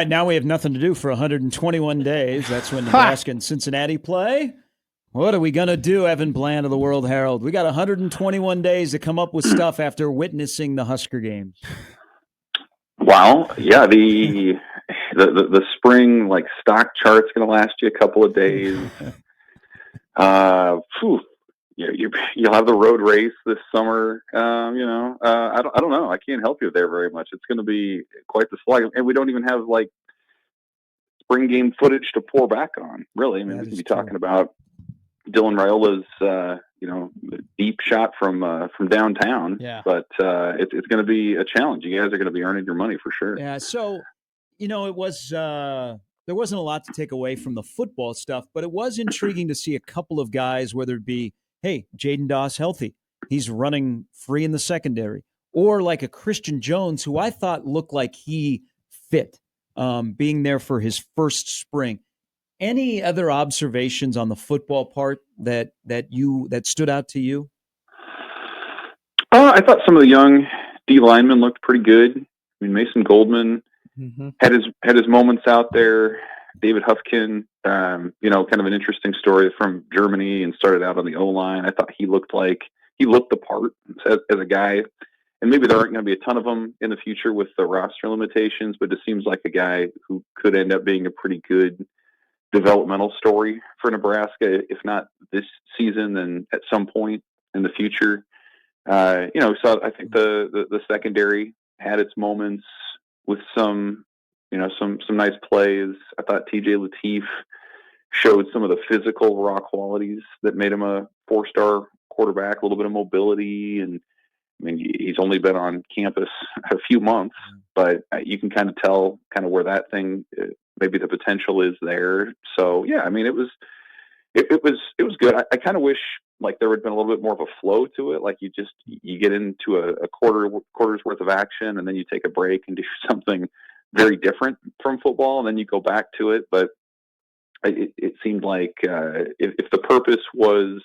And now we have nothing to do for 121 days. That's when Ha! Nebraska and Cincinnati play. What are we going to do, Evan Bland of the World-Herald? We got 121 days to come up with stuff after witnessing the Husker games. Well, yeah, the spring like stock chart's going to last you a couple of days. You'll have the road race this summer. I don't know. I can't help you there very much. It's going to be quite the slog, and we don't even have like spring game footage to pour back on. Really, I mean, we can be talking about Dylan Raiola's deep shot from downtown. Yeah. But it's going to be a challenge. You guys are going to be earning your money for sure. Yeah. So, it was there wasn't a lot to take away from the football stuff, but it was intriguing to see a couple of guys, whether it be, hey, Jaden Doss healthy, he's running free in the secondary, or like a Christian Jones, who I thought looked like he fit, being there for his first spring. Any other observations on the football part that stood out to you? I thought some of the young D linemen looked pretty good. I mean, Mason Goldman had his moments out there. David Huffkin, kind of an interesting story from Germany and started out on the O-line. I thought he looked the part as a guy. And maybe there aren't going to be a ton of them in the future with the roster limitations, but it seems like a guy who could end up being a pretty good developmental story for Nebraska, if not this season, then at some point in the future. So I think the secondary had its moments with some nice plays. I thought TJ Lateef showed some of the physical raw qualities that made him a 4-star quarterback, a little bit of mobility. And I mean, he's only been on campus a few months, but you can kind of tell kind of where that thing, maybe the potential is there. So yeah, I mean, it was good. I kind of wish like there would have been a little bit more of a flow to it. Like you get into a quarter's worth of action, and then you take a break and do something very different from football, and then you go back to it. But it seemed like if the purpose was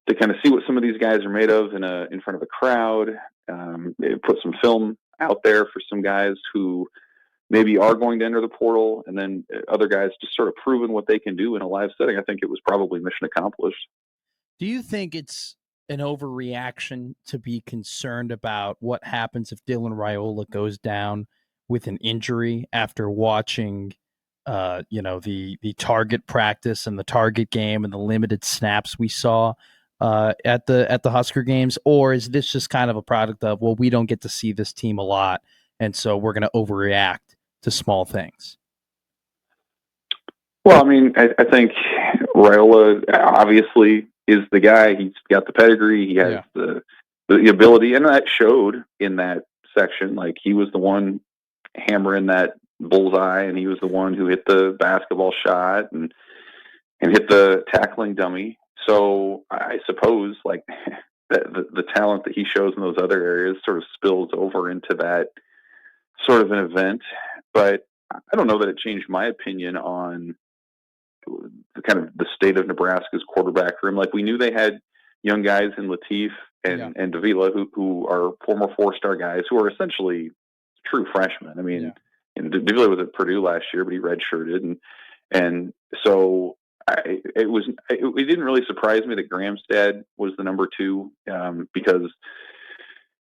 to kind of see what some of these guys are made of in front of a crowd, put some film out there for some guys who maybe are going to enter the portal, and then other guys just sort of proving what they can do in a live setting, I think it was probably mission accomplished. Do you think it's an overreaction to be concerned about what happens if Dylan Raiola goes down with an injury after watching the target practice and the target game and the limited snaps we saw at the Husker games? Or is this just kind of a product of, well, we don't get to see this team a lot, and so we're going to overreact to small things? Well, I mean, I think Raiola obviously is the guy. He's got the pedigree. He has the ability, and that showed in that section. Like, he was the one hammering that bullseye, and he was the one who hit the basketball shot and hit the tackling dummy. So I suppose like the talent that he shows in those other areas sort of spills over into that sort of an event. But I don't know that it changed my opinion on kind of the state of Nebraska's quarterback room. Like, we knew they had young guys in Lateef and Davila who are former 4-star guys who are essentially true freshmen. I mean, Davila was at Purdue last year, but he redshirted, and so it didn't really surprise me that Gramstad was the number 2 because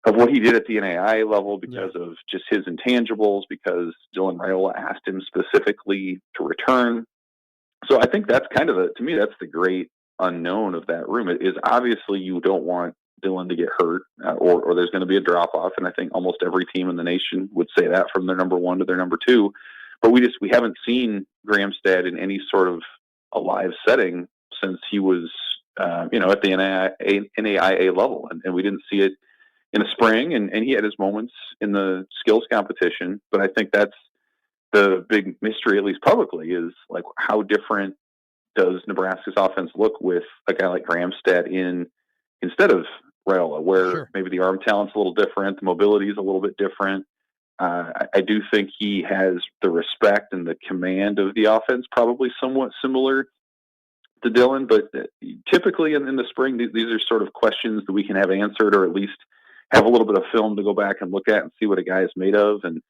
of what he did at the NAIA level, because of just his intangibles, because Dylan Raiola asked him specifically to return. So I think that's kind of to me, that's the great unknown of that room. It is obviously you don't want Dylan to get hurt or there's going to be a drop off. And I think almost every team in the nation would say that from their number 1 to their number 2, but we haven't seen Gramstad in any sort of a live setting since he was, at the NAIA level. And we didn't see it in the spring, and he had his moments in the skills competition. But I think that's the big mystery, at least publicly, is like, how different does Nebraska's offense look with a guy like Gramstad instead of Raiola, where maybe the arm talent's a little different, the mobility is a little bit different. I do think he has the respect and the command of the offense probably somewhat similar to Dylan, but typically in the spring, these are sort of questions that we can have answered, or at least have a little bit of film to go back and look at and see what a guy is made of. And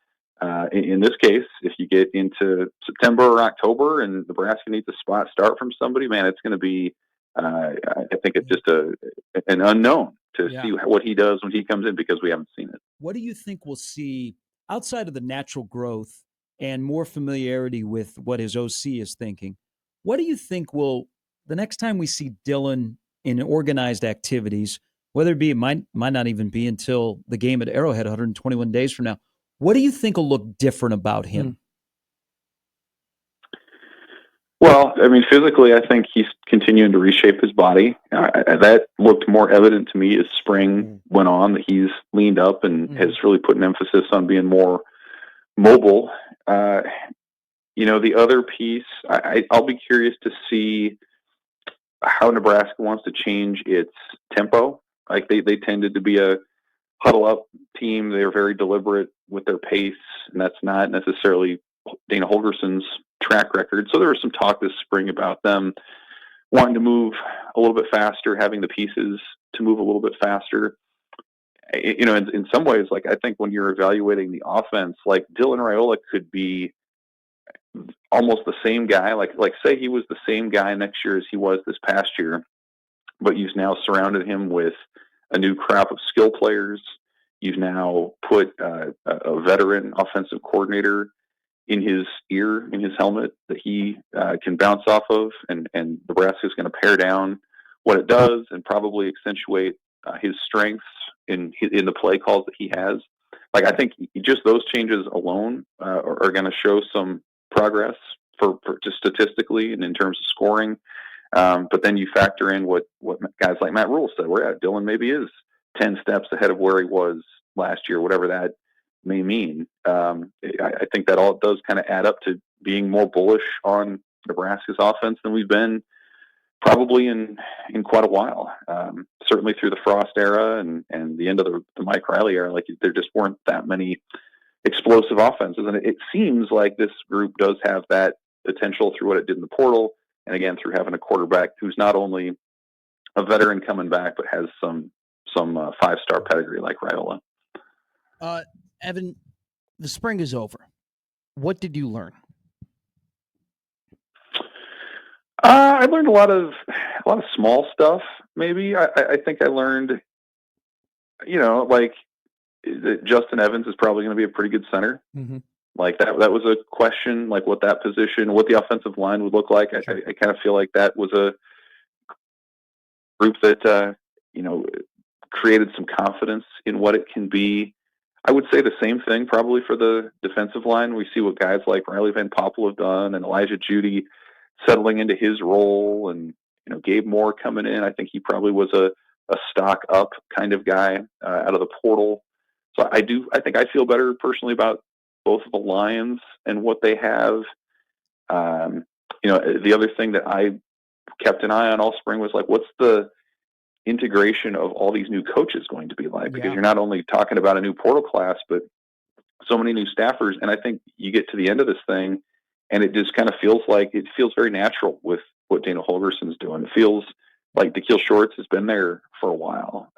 In this case, if you get into September or October and Nebraska needs a spot start from somebody, man, it's going to be, I think it's just an unknown to see what he does when he comes in, because we haven't seen it. What do you think we'll see outside of the natural growth and more familiarity with what his OC is thinking? What do you think the next time we see Dylan in organized activities, whether it might not even be until the game at Arrowhead 121 days from now, what do you think will look different about him? Well, I mean, physically, I think he's continuing to reshape his body. That looked more evident to me as spring went on, that he's leaned up and has really put an emphasis on being more mobile. The other piece, I'll be curious to see how Nebraska wants to change its tempo. Like they tended to be a huddle up team. They're very deliberate with their pace, and that's not necessarily Dana Holgerson's track record. So there was some talk this spring about them wanting to move a little bit faster, having the pieces to move a little bit faster. In some ways, like I think when you're evaluating the offense, like Dylan Raiola could be almost the same guy. Like say he was the same guy next year as he was this past year, but you've now surrounded him with a new crop of skill players. You've now put a veteran offensive coordinator in his ear, in his helmet, that he can bounce off of, and Nebraska is going to pare down what it does and probably accentuate his strengths in the play calls that he has. Like I think just those changes alone are going to show some progress for just statistically and in terms of scoring. But then you factor in what guys like Matt Rule said, where Dylan maybe is 10 steps ahead of where he was last year, whatever that may mean. I think that all does kind of add up to being more bullish on Nebraska's offense than we've been probably in quite a while. Certainly through the Frost era and the end of the Mike Riley era, like there just weren't that many explosive offenses. And it seems like this group does have that potential through what it did in the portal. And again, through having a quarterback who's not only a veteran coming back, but has some 5-star pedigree like Raiola. Evan, the spring is over. What did you learn? I learned a lot of small stuff. Maybe I think I learned, like that Justin Evans is probably going to be a pretty good center. Mm-hmm. Like that was a question, like what that position, what the offensive line would look like. Sure. I kind of feel like that was a group that created some confidence in what it can be. I would say the same thing probably for the defensive line. We see what guys like Riley Van Poppel have done, and Elijah Judy settling into his role, and Gabe Moore coming in. I think he probably was a stock up kind of guy out of the portal. So I think I feel better personally about both of the Lions and what they have. The other thing that I kept an eye on all spring was like, what's the integration of all these new coaches going to be like? Because you're not only talking about a new portal class, but so many new staffers. And I think you get to the end of this thing and it just kind of feels very natural with what Dana Holgerson's doing. It feels like Da'Keel Shorts has been there for a while.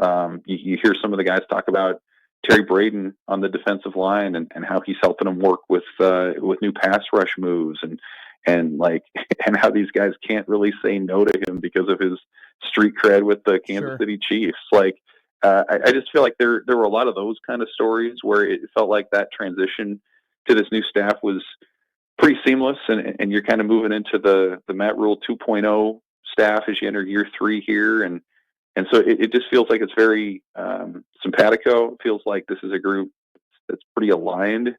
You hear some of the guys talk about Terry Braden on the defensive line and how he's helping them work with new pass rush moves and how these guys can't really say no to him because of his street cred with the Kansas City Chiefs. I just feel like there were a lot of those kind of stories where it felt like that transition to this new staff was pretty seamless, and you're kind of moving into the Matt Rule 2.0 staff as you enter year 3 here, and so it just feels like it's very simpatico. It feels like this is a group that's pretty aligned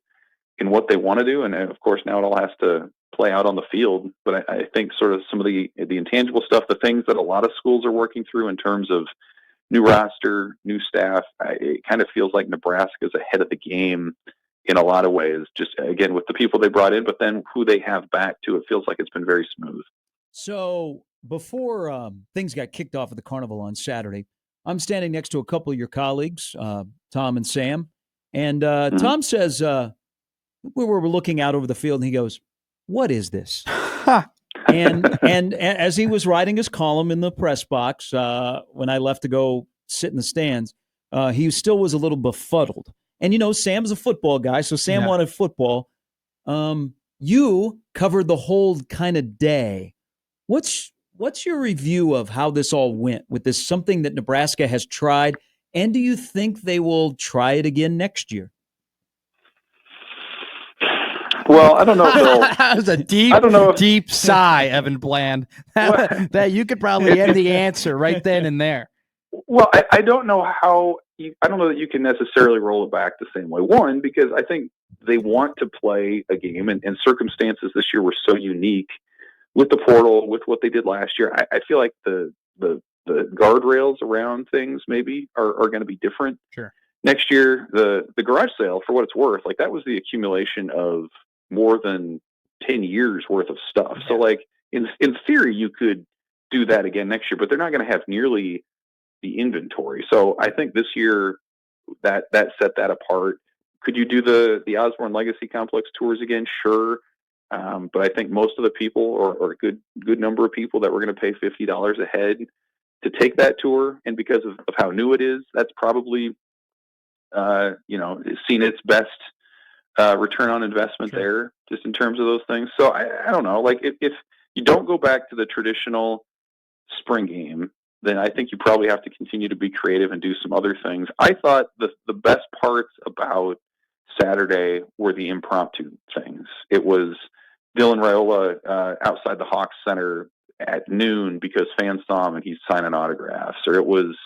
in what they want to do, and of course now it all has to play out on the field. But I think sort of some of the intangible stuff, the things that a lot of schools are working through in terms of new roster, new staff, it kind of feels like Nebraska is ahead of the game in a lot of ways, just again with the people they brought in, but then who they have back too. It feels like it's been very smooth. So before things got kicked off at the Carnival on Saturday, I'm standing next to a couple of your colleagues, Tom and Sam, and Tom says we were looking out over the field, and he goes, "What is this?" and as he was writing his column in the press box when I left to go sit in the stands, he still was a little befuddled. And, Sam's a football guy, so Sam Yeah. wanted football. You covered the whole kind of day. What's your review of how this all went with this, something that Nebraska has tried? And do you think they will try it again next year? Well, I don't know if they'll. That was a deep sigh, Evan Bland. That you could probably end the answer right then and there. Well, I don't know how. I don't know that you can necessarily roll it back the same way. One, because I think they want to play a game, and circumstances this year were so unique with the portal, with what they did last year. I feel like the guardrails around things maybe are going to be different. Sure. Next year, the garage sale, for what it's worth, like that was the accumulation of more than 10 years worth of stuff. Yeah. So like in theory, you could do that again next year, but they're not going to have nearly the inventory. So I think this year that set that apart. Could you do the Osborne Legacy Complex tours again? Sure. But I think most of the people, or a good number of people that were going to pay $50 a head to take that tour, and because of how new it is, that's probably seen its best return on investment there, just in terms of those things. So I don't know. Like if you don't go back to the traditional spring game, then I think you probably have to continue to be creative and do some other things. I thought the best parts about Saturday were the impromptu things. It was Dylan Raiola outside the Hawks Center at noon because fans saw him and he's signing autographs, or it was,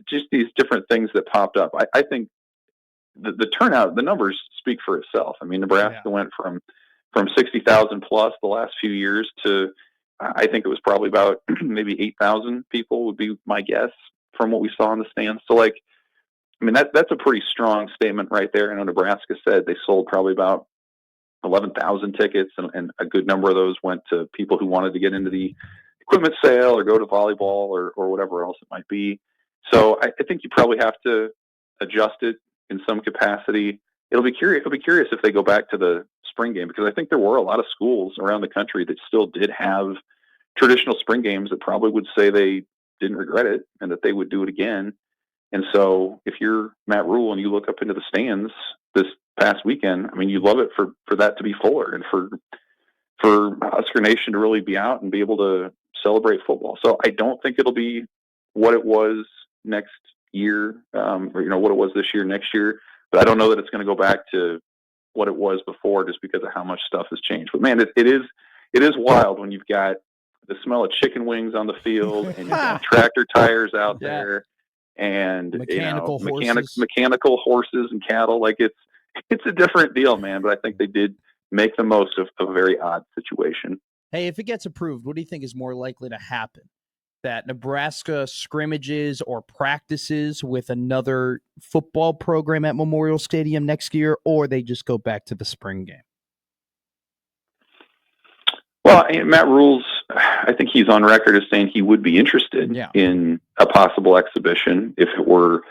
just these different things that popped up. I think the turnout, the numbers speak for itself. I mean, Nebraska went from 60,000 plus the last few years to, I think it was probably about maybe 8,000 people would be my guess from what we saw in the stands. So like, I mean, that's a pretty strong statement right there. I know Nebraska said they sold probably about 11,000 tickets, and a good number of those went to people who wanted to get into the equipment sale or go to volleyball or whatever else it might be. So I think you probably have to adjust it in some capacity. It'll be curious if they go back to the spring game, because I think there were a lot of schools around the country that still did have traditional spring games that probably would say they didn't regret it and that they would do it again. And so if you're Matt Rule and you look up into the stands this past weekend, I mean, you love it for that to be fuller and for Husker Nation to really be out and be able to celebrate football. So I don't think it'll be what it was next year, or what it was this year, next year. But I don't know that it's going to go back to what it was before, just because of how much stuff has changed. But man, it is wild when you've got the smell of chicken wings on the field and you've got tractor tires out there, and mechanical horses and cattle. Like it's a different deal, man. But I think they did make the most of a very odd situation. Hey, if it gets approved, what do you think is more likely to happen? That Nebraska scrimmages or practices with another football program at Memorial Stadium next year, or they just go back to the spring game? Well, Matt Rule's, I think he's on record as saying he would be interested in a possible exhibition if it were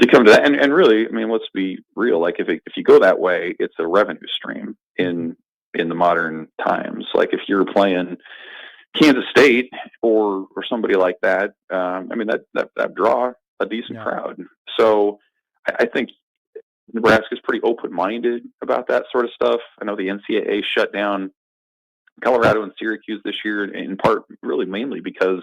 to come to that. And really, I mean, let's be real. Like if you go that way, it's a revenue stream in the modern times. Like if you're playing Kansas State or somebody like that, I mean, that draw a decent crowd. So I think Nebraska's pretty open-minded about that sort of stuff. I know the NCAA shut down Colorado and Syracuse this year, in part, really mainly because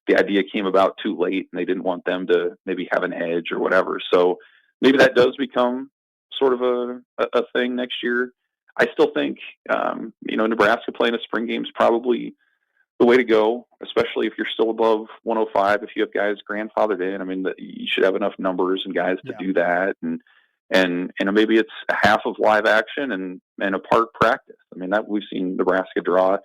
the idea came about too late and they didn't want them to maybe have an edge or whatever. So maybe that does become sort of a thing next year. I still think, Nebraska playing a spring game is probably the way to go, especially if you're still above 105. If you have guys grandfathered in, I mean, you should have enough numbers and guys to do that. And maybe it's a half of live action and a part practice. I mean, that we've seen Nebraska draw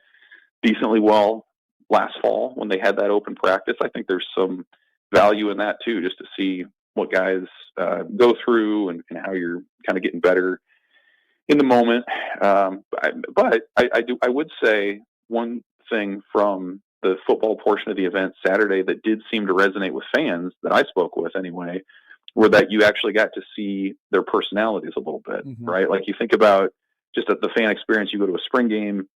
decently well last fall when they had that open practice. I think there's some value in that too, just to see what guys go through and how you're kind of getting better in the moment. But I would say one thing from the football portion of the event Saturday that did seem to resonate with fans that I spoke with anyway, were that you actually got to see their personalities a little bit, right? Like you think about just the fan experience, you go to a spring game,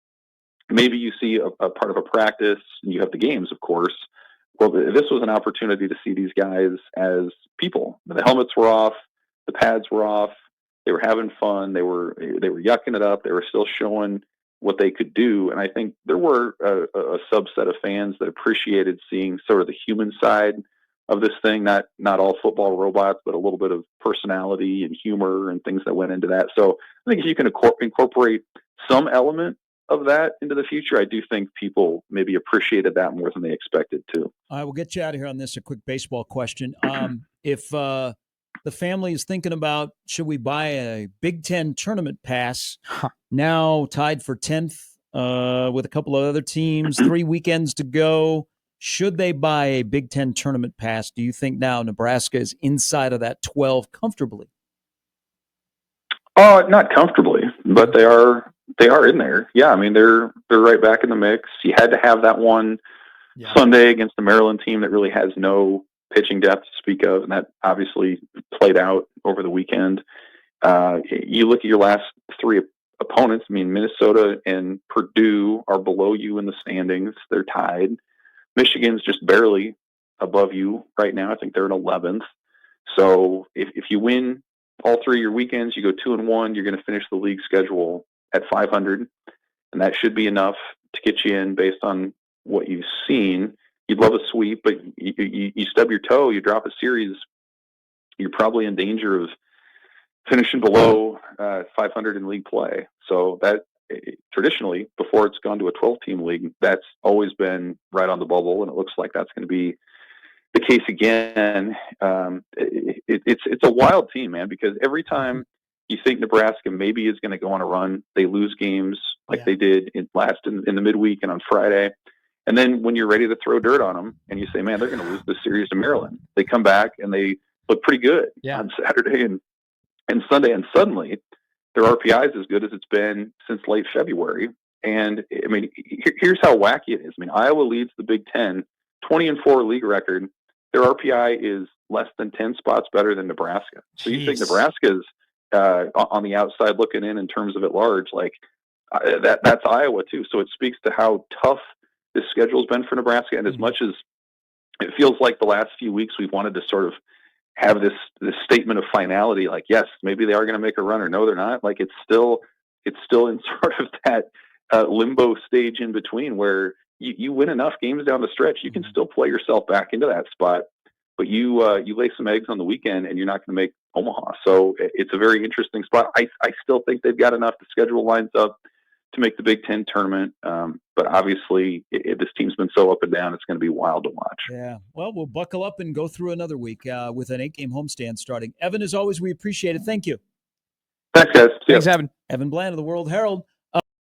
maybe you see a part of a practice, and you have the games, of course, Well, this was an opportunity to see these guys as people. The helmets were off, the pads were off. They were having fun. They were yucking it up. They were still showing what they could do. And I think there were a subset of fans that appreciated seeing sort of the human side of this thing, not all football robots, but a little bit of personality and humor and things that went into that. So I think if you can incorporate some element of that into the future, I do think people maybe appreciated that more than they expected to. I will get you out of here on this. A quick baseball question. If the family is thinking about, should we buy a Big Ten tournament pass, now tied for 10th with a couple of other teams, 3 weekends to go, should they buy a Big Ten tournament pass? Do you think now Nebraska is inside of that 12 comfortably? Not comfortably, but they are in there. Yeah, I mean they're right back in the mix. You had to have that one Sunday against the Maryland team that really has no pitching depth to speak of, and that obviously played out over the weekend. You look at your last 3 opponents. I mean, Minnesota and Purdue are below you in the standings. They're tied. Michigan's just barely above you right now. I think they're in 11th. So if you win all 3 of your weekends, you go 2-1, you're going to finish the league schedule at 500, and that should be enough to get you in based on what you've seen. You'd love a sweep, but you stub your toe, you drop a series, you're probably in danger of finishing below 500 in league play. So that traditionally, before it's gone to a 12-team league, that's always been right on the bubble, and it looks like that's going to be the case again. It's a wild team, man, because every time you think Nebraska maybe is going to go on a run, they lose games like they did in the midweek and on Friday. And then when you're ready to throw dirt on them and you say, man, they're going to lose this series to Maryland, they come back and they look pretty good on Saturday and Sunday. And suddenly their RPI is as good as it's been since late February. And I mean, here's how wacky it is. I mean, Iowa leads the Big Ten, 20-4 league record. Their RPI is less than 10 spots better than Nebraska. So you think Nebraska's on the outside looking in terms of at large, like that's Iowa too. So it speaks to how tough this schedule's been for Nebraska. And as much as it feels like the last few weeks we've wanted to sort of have this statement of finality, like, yes, maybe they are going to make a run, or no, they're not. Like it's still in sort of that limbo stage in between where you win enough games down the stretch, you can still play yourself back into that spot, but you lay some eggs on the weekend and you're not going to make Omaha. So it's a very interesting spot. I still think they've got enough. The schedule lines up to make the Big Ten tournament. But obviously this team's been so up and down, it's going to be wild to watch. Yeah. Well, we'll buckle up and go through another week with an 8-game homestand starting. Evan, as always, we appreciate it. Thank you. Thanks, guys. Thanks, Evan. Evan Bland of the World-Herald.